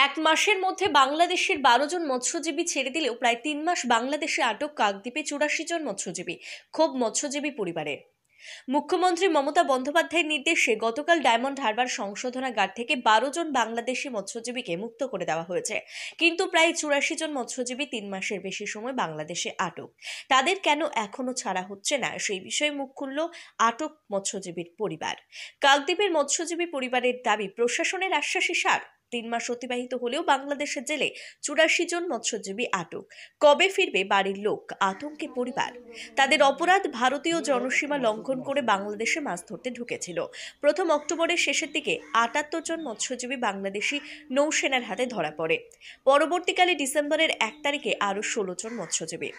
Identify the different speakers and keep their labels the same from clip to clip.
Speaker 1: এক মাসের মধ্যে বাংলাদেশের 12 জন মৎস্যজীবী ছেড়ে দিলেও প্রায় 3 মাস বাংলাদেশে আটক কাকদ্বীপে 84 জন মৎস্যজীবী। ক্ষোভ মৎস্যজীবী পরিবারের। মুখ্যমন্ত্রী মমতা বন্দ্যোপাধ্যায়ের নির্দেশে গতকাল ডায়মন্ড হারবার সংশোধনাগার থেকে 12 জন বাংলাদেশি মৎস্যজীবীকে মুক্ত করে দেওয়া হয়েছে। কিন্তু প্রায় 84 জন মৎস্যজীবী 3 মাসের বেশি সময় বাংলাদেশে আটক। তাদের কেন এখনো ছাড়া হচ্ছে না, সেই বিষয়ে মুখ খুলল আটক মৎস্যজীবীর পরিবার। কাকদ্বীপের মৎস্যজীবী পরিবারের দাবি, প্রশাসনের আশ্বাসই সার। 3 মাস অতিবাহিত হলেও বাংলাদেশের জেলে 84 জন মৎস্যজীবী আটক। কবে ফিরবে বাড়ির লোক, আতঙ্কে পরিবার। তাদের অপরাধ, ভারতীয় জনসীমা লঙ্ঘন করে বাংলাদেশে মাছ ধরতে ঢুকেছিল। প্রথম অক্টোবরের শেষের দিকে 78 জন মৎস্যজীবী বাংলাদেশি নৌসেনার হাতে ধরা পড়ে। পরবর্তীকালে ডিসেম্বরের 1 তারিখে আরও 16 জন মৎস্যজীবী।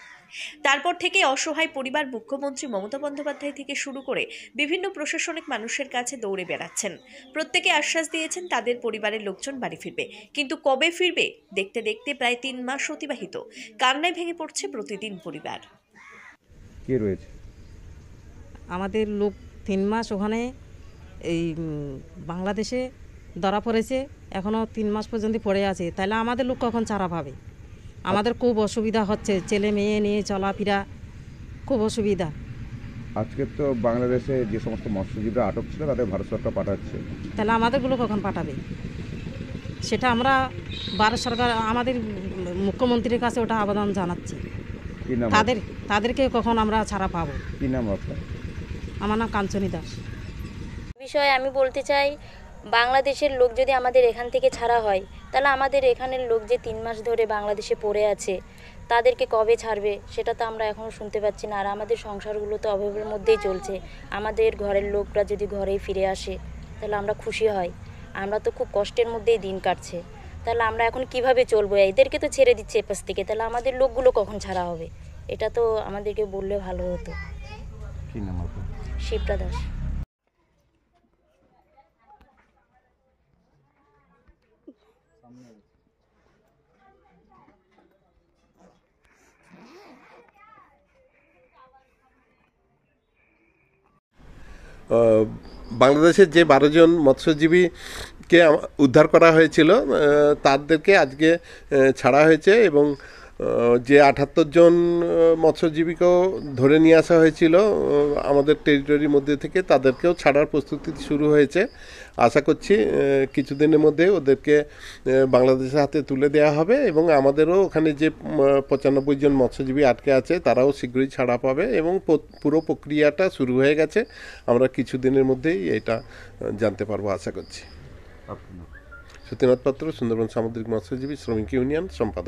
Speaker 1: তারপর থেকে অসহায় পরিবার মুখ্যমন্ত্রী মমতা বন্দ্যোপাধ্যায় থেকে শুরু করে বিভিন্ন প্রশাসনিক মানুষের কাছে দৌড়ে বেড়াচ্ছেন। প্রত্যেকে আশ্বাস দিয়েছেন তাদের পরিবারের লোকজন বাড়ি ফিরবে, কিন্তু কবে ফিরবে দেখতে দেখতে প্রায় 3 মাস অতিবাহিত। কান্নায় ভেঙে পড়ছে প্রতিদিন পরিবার।
Speaker 2: কে রয়েছে?
Speaker 3: আমাদের লোক 3 মাস ওখানে এই বাংলাদেশে ধরা পড়েছে, এখনও 3 মাস পর্যন্ত পড়ে আছে। তাহলে আমাদের লোক কখন ছাড়া পাবে? আমাদের খুব অসুবিধা হচ্ছে, ছেলে মেয়ে নিয়ে চলাফেরা খুব অসুবিধা।
Speaker 2: আজকে তো বাংলাদেশে যে সমস্ত মৎস্যজীবীরা আটক ছিল তাদের ভারত সরকার পাঠাচ্ছে,
Speaker 3: তাহলে আমাদেরগুলো কখন পাঠাবে? সেটা আমরা ভারত সরকার, আমাদের মুখ্যমন্ত্রীর কাছে ওটা আবেদন জানাচ্ছি।
Speaker 2: কি নাম?
Speaker 3: তাদেরকে কখন আমরা ছাড়া পাবো?
Speaker 2: কি নাম আপনার?
Speaker 3: আমার নাম কাঞ্চনী দাস।
Speaker 4: বিষয়ে আমি বলতে চাই, বাংলাদেশের লোক যদি আমাদের এখান থেকে ছাড়া হয়, তাহলে আমাদের এখানের লোক যে 3 মাস ধরে বাংলাদেশে পড়ে আছে, তাদেরকে কবে ছাড়বে সেটা তো আমরা এখনও শুনতে পাচ্ছি না। আর আমাদের সংসারগুলো তো অভাবের মধ্যেই চলছে। আমাদের ঘরের লোকরা যদি ঘরেই ফিরে আসে তাহলে আমরা খুশি হই। আমরা তো খুব কষ্টের মধ্যেই দিন কাটছে, তাহলে আমরা এখন কিভাবে চলবো? এদেরকে তো ছেড়ে দিচ্ছে এপাশ থেকে, তাহলে আমাদের লোকগুলো কখন ছাড়া হবে? এটা তো আমাদেরকে বললে ভালো হতো।
Speaker 2: কি নাম আপনার?
Speaker 4: শিপ্রা দাস।
Speaker 5: বাংলাদেশের যে 12 জন মৎস্যজীবীকে উদ্ধার করা হয়েছিল, তাদেরকে আজকে ছাড়া হয়েছে এবং যে 78 জন মৎস্যজীবীকেও ধরে নিয়ে আসা হয়েছিল আমাদের টেরিটরির মধ্যে থেকে, তাদেরকেও ছাড়ার প্রস্তুতি শুরু হয়েছে। আশা করছি কিছুদিনের মধ্যে ওদেরকে বাংলাদেশের হাতে তুলে দেওয়া হবে এবং আমাদেরও ওখানে যে 95 জন মৎস্যজীবী আটকে আছে তারাও শীঘ্রই ছাড়া পাবে এবং পুরো প্রক্রিয়াটা শুরু হয়ে গেছে। আমরা কিছুদিনের মধ্যেই এটা জানতে পারবো আশা করছি। সত্যনাথ পাত্র, সুন্দরবন সামুদ্রিক মৎস্যজীবী শ্রমিক ইউনিয়ন সম্পাদক।